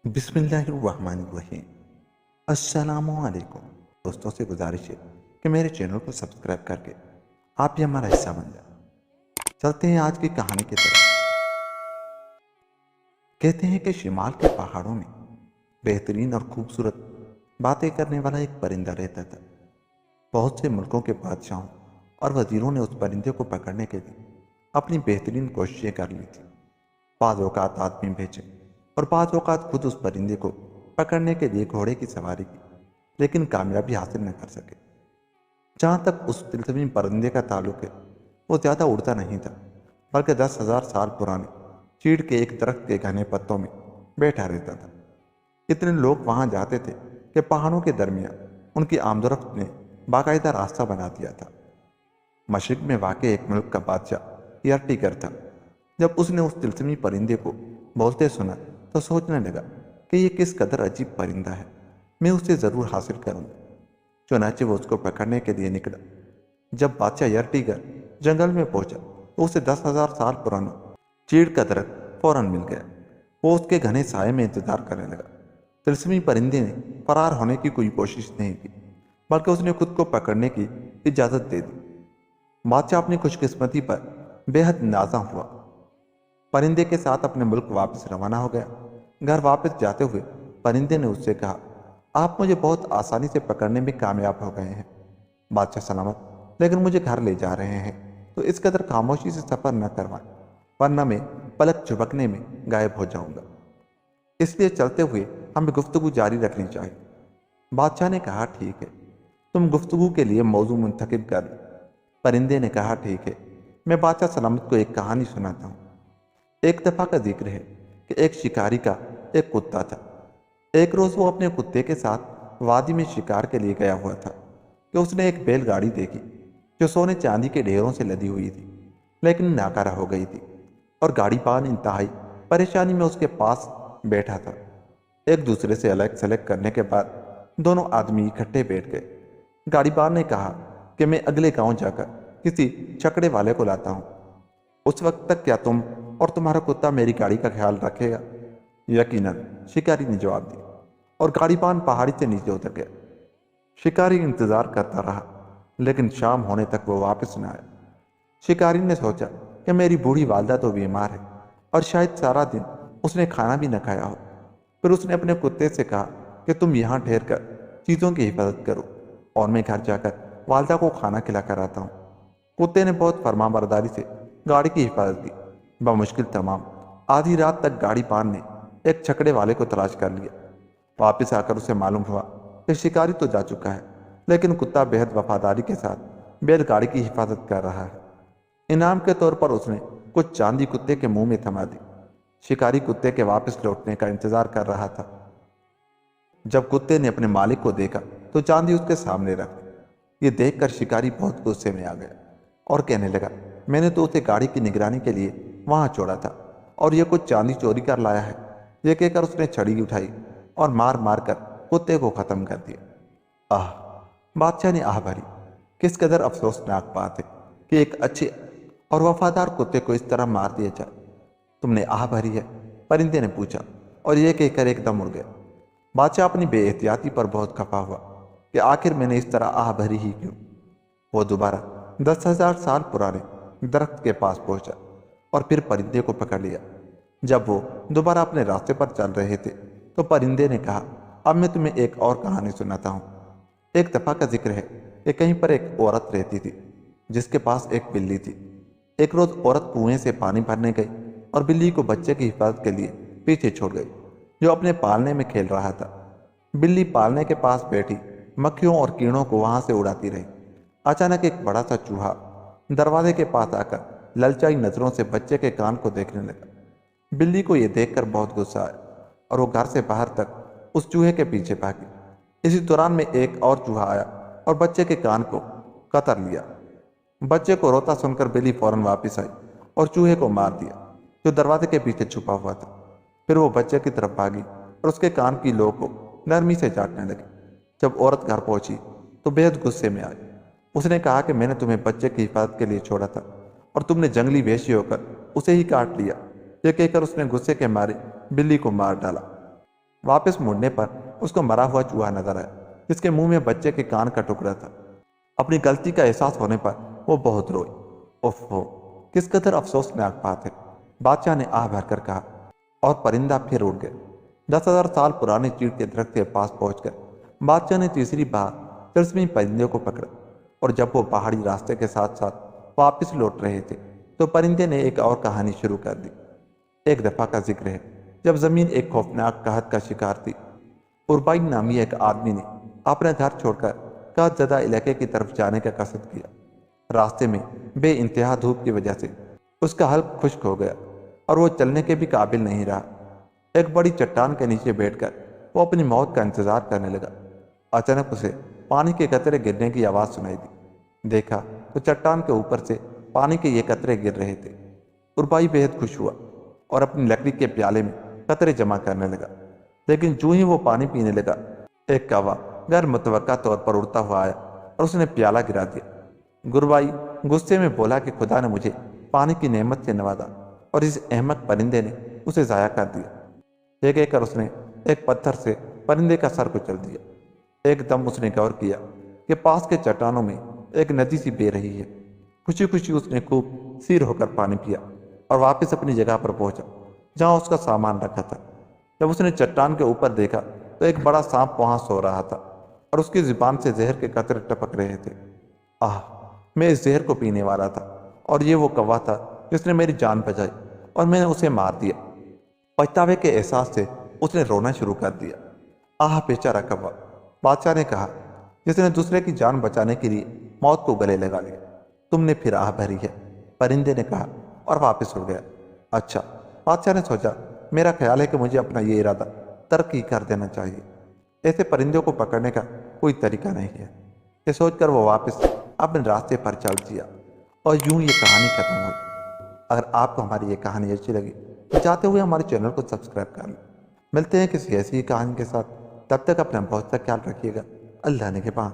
बिस्मिल्लाहिर्रहमानिर्रहीम। अस्सलामुअलैकुम। दोस्तों से गुजारिश है कि मेरे चैनल को सब्सक्राइब करके आप भी हमारा हिस्सा बन जाए। चलते हैं आज की कहानी की तरफ। कहते हैं कि शिमाल के पहाड़ों में बेहतरीन और खूबसूरत बातें करने वाला एक परिंदा रहता था। बहुत से मुल्कों के बादशाहों और वजीरों ने उस परिंदे को पकड़ने के लिए अपनी बेहतरीन कोशिशें कर ली थी। बाज़ औक़ात आदमी भेजे और बाज़ औक़ात खुद उस परिंदे को पकड़ने के लिए घोड़े की सवारी की, लेकिन कामयाबी हासिल न कर सके। जहाँ तक उस तिलस्मी परिंदे का ताल्लुक है, वो ज़्यादा उड़ता नहीं था, बल्कि 10,000 साल पुराने चीड़ के एक दरख्त के घने पत्तों में बैठा रहता था। इतने लोग वहाँ जाते थे कि पहाड़ों के दरमियान उनकी आमदोरफ्त ने बाकायदा रास्ता बना दिया था। मशरिक में वाक़ एक मुल्क का बादशाह यार्टिगर था। जब उसने उस तिलस्मी परिंदे को बोलते सुना तो सोचने लगा कि ये किस कदर अजीब परिंदा है, मैं उसे ज़रूर हासिल करूँगा। चुनांचे वो उसको पकड़ने के लिए निकला। जब बादशाह यार्टिगर जंगल में पहुंचा तो उसे 10,000 साल पुराना चीड़ का दरख्त फौरन मिल गया। वो उसके घने साए में इंतजार करने लगा। तिलस्मी परिंदे ने फरार होने की कोई कोशिश नहीं की, बल्कि उसने खुद को पकड़ने की इजाज़त दे दी। बादशाह अपनी खुशकिस्मती पर बेहद नाज़ा हुआ। परिंदे के साथ अपने मुल्क वापस रवाना हो गया। घर वापस जाते हुए परिंदे ने उससे कहा, आप मुझे बहुत आसानी से पकड़ने में कामयाब हो गए हैं बादशाह सलामत, लेकिन मुझे घर ले जा रहे हैं, तो इस कदर खामोशी से सफ़र न करवाएं, वरना मैं पलक झपकने में गायब हो जाऊंगा। इसलिए चलते हुए हमें गुफ्तगू जारी रखनी चाहिए। बादशाह ने कहा, ठीक है, तुम गुफ्तगू के लिए मौजू मुंतखब कर लो। परिंदे ने कहा, ठीक है, मैं बादशाह सलामत को एक कहानी सुनाता हूँ। एक दफ़ा का जिक्र है कि एक शिकारी का एक कुत्ता था। एक रोज़ वो अपने कुत्ते के साथ वादी में शिकार के लिए गया हुआ था कि उसने एक बैलगाड़ी देखी जो सोने चांदी के ढेरों से लदी हुई थी, लेकिन नाकारा हो गई थी, और गाड़ी पान इंतहाई परेशानी में उसके पास बैठा था। एक दूसरे से अलग सलग करने के बाद दोनों आदमी इकट्ठे बैठ गए। गाड़ीबान ने कहा कि मैं अगले गांव जाकर किसी छकड़े वाले को लाता हूँ। उस वक्त तक क्या तुम और तुम्हारा कुत्ता मेरी गाड़ी का ख्याल रखेगा? यकीनन, शिकारी ने जवाब दिया, और गाड़ीबान पहाड़ी से नीचे उतर गया। शिकारी इंतजार करता रहा, लेकिन शाम होने तक वो वापस न आया। शिकारी ने सोचा कि मेरी बूढ़ी वालदा तो बीमार है और शायद सारा दिन उसने खाना भी न खाया हो। फिर उसने अपने कुत्ते से कहा कि तुम यहाँ ठहर कर चीज़ों की हिफाजत करो और मैं घर जाकर वालदा को खाना खिला कर आता हूँ। कुत्ते ने बहुत फरमाबरदारी से गाड़ी की हिफाजत की। बमुश्किल तमाम आधी रात तक गाड़ी पान ने एक छकड़े वाले को तलाश कर लिया। वापस आकर उसे मालूम हुआ कि शिकारी तो जा चुका है, लेकिन कुत्ता बेहद वफादारी के साथ बैलगाड़ी की हिफाजत कर रहा है। इनाम के तौर पर उसने कुछ चांदी कुत्ते के मुंह में थमा दी। शिकारी कुत्ते के वापस लौटने का इंतजार कर रहा था। जब कुत्ते ने अपने मालिक को देखा तो चांदी उसके सामने रख दी। ये देखकर शिकारी बहुत गुस्से में आ गया और कहने लगा, मैंने तो उसे गाड़ी की निगरानी के लिए वहां छोड़ा था और ये कुछ चांदी चोरी कर लाया है। ये कहकर उसने छड़ी उठाई और मार मार कर कुत्ते को खत्म कर दिया। आह! बादशाह ने आह भरी। किस कदर अफसोसनाक बात है कि एक अच्छे और वफादार कुत्ते को इस तरह मार दिया जाए। तुमने आह भरी है? परिंदे ने पूछा, और यह कहकर एकदम उड़ गया। बादशाह अपनी बेएहतियाती पर बहुत खफा हुआ कि आखिर मैंने इस तरह आह भरी ही क्यों। वो दोबारा 10,000 साल पुराने दरख्त के पास पहुंचा और फिर परिंदे को पकड़ लिया। जब वो दोबारा अपने रास्ते पर चल रहे थे तो परिंदे ने कहा, अब मैं तुम्हें एक और कहानी सुनाता हूँ। एक दफ़ा का जिक्र है कि कहीं पर एक औरत रहती थी जिसके पास एक बिल्ली थी। एक रोज़ औरत कुएं से पानी भरने गई और बिल्ली को बच्चे की हिफाजत के लिए पीछे छोड़ गई, जो अपने पालने में खेल रहा था। बिल्ली पालने के पास बैठी मक्खियों और कीड़ों को वहां से उड़ाती रही। अचानक एक बड़ा सा चूहा दरवाजे के पास आकर ललचाई नजरों से बच्चे के कान को देखने लगा। बिल्ली को यह देखकर बहुत गुस्सा आया और वो घर से बाहर तक उस चूहे के पीछे भागी। इसी दौरान में एक और चूहा आया और बच्चे के कान को कतर लिया। बच्चे को रोता सुनकर बिल्ली फौरन वापस आई और चूहे को मार दिया, जो दरवाजे के पीछे छुपा हुआ था। फिर वो बच्चे की तरफ भागी और उसके कान की लौ को नरमी से चाटने लगी। जब औरत घर पहुंची तो बेहद गुस्से में आई। उसने कहा कि मैंने तुम्हें बच्चे की हिफाजत के लिए छोड़ा था और तुमने जंगली वेशी होकर उसे ही काट लिया। यह कहकर उसने गुस्से के मारे बिल्ली को मार डाला। واپس مڑنے پر اس کو مرا ہوا چوہا نظر آیا جس کے منہ میں بچے کے کان کا ٹکڑا تھا۔ اپنی غلطی کا احساس ہونے پر وہ بہت روئی۔ اوفو، کس قدر افسوسناک بات ہے، بادشاہ نے آہ بھر کر کہا، اور پرندہ پھر اڑ گیا۔ 10,000 سال پرانے چیڑ کے درخت کے پاس پہنچ کر بادشاہ نے تیسری بار ترسمی پرندے کو پکڑا، اور جب وہ پہاڑی راستے کے ساتھ ساتھ واپس لوٹ رہے تھے تو پرندے نے ایک اور کہانی شروع کر دی۔ ایک دفعہ کا ذکر ہے جب زمین ایک خوفناک قحط کا شکار تھی۔ اربائی نامی ایک آدمی نے اپنا گھر چھوڑ کر قحط زدہ علاقے کی طرف جانے کا قصد کیا۔ راستے میں بے انتہا دھوپ کی وجہ سے اس کا حلق خشک ہو گیا اور وہ چلنے کے بھی قابل نہیں رہا۔ ایک بڑی چٹان کے نیچے بیٹھ کر وہ اپنی موت کا انتظار کرنے لگا۔ اچانک اسے پانی کے قطرے گرنے کی آواز سنائی دی۔ دیکھا تو چٹان کے اوپر سے پانی کے یہ قطرے گر رہے تھے۔ اربائی بہت خوش ہوا اور اپنی لکڑی کے پیالے میں قطرے جمع کرنے لگا، لیکن جو ہی وہ پانی پینے لگا، ایک کوا غیر متوقع طور پر اڑتا ہوا آیا اور اس نے پیالہ گرا دیا۔ گربائی غصے میں بولا کہ خدا نے مجھے پانی کی نعمت سے نوازا اور اس احمق پرندے نے اسے ضائع کر دیا۔ یہ کہہ کر اس نے ایک پتھر سے پرندے کا سر کچل دیا۔ ایک دم اس نے غور کیا کہ پاس کے چٹانوں میں ایک ندی سی بہہ رہی ہے۔ خوشی خوشی اس نے خوب سیر ہو کر پانی پیا اور واپس اپنی جگہ پر پہنچا جہاں اس کا سامان رکھا تھا۔ جب اس نے چٹان کے اوپر دیکھا تو ایک بڑا سانپ وہاں سو رہا تھا اور اس کی زبان سے زہر کے قطرے ٹپک رہے تھے۔ آہ، میں اس زہر کو پینے والا تھا، اور یہ وہ کوا تھا جس نے میری جان بچائی اور میں نے اسے مار دیا۔ پچھتاوے کے احساس سے اس نے رونا شروع کر دیا۔ آہ بیچارہ کوا، بادشاہ نے کہا، جس نے دوسرے کی جان بچانے کے لیے موت کو گلے لگا لیا۔ تم نے پھر آہ بھری ہے، پرندے نے کہا اور واپس اڑ گیا۔ اچھا، بادشاہ نے سوچا، میرا خیال ہے کہ مجھے اپنا یہ ارادہ ترک ہی کر دینا چاہیے۔ ایسے پرندوں کو پکڑنے کا کوئی طریقہ نہیں ہے۔ یہ سوچ کر وہ واپس اپنے راستے پر چل دیا اور یوں یہ کہانی ختم ہوئی۔ اگر آپ کو ہماری یہ کہانی اچھی لگی تو چاہتے ہوئے ہمارے چینل کو سبسکرائب کر لیں۔ ملتے ہیں کسی ایسی ہی کہانی کے ساتھ، تب تک اپنا بہت سا خیال رکھیے گا۔ اللہ نگہبان۔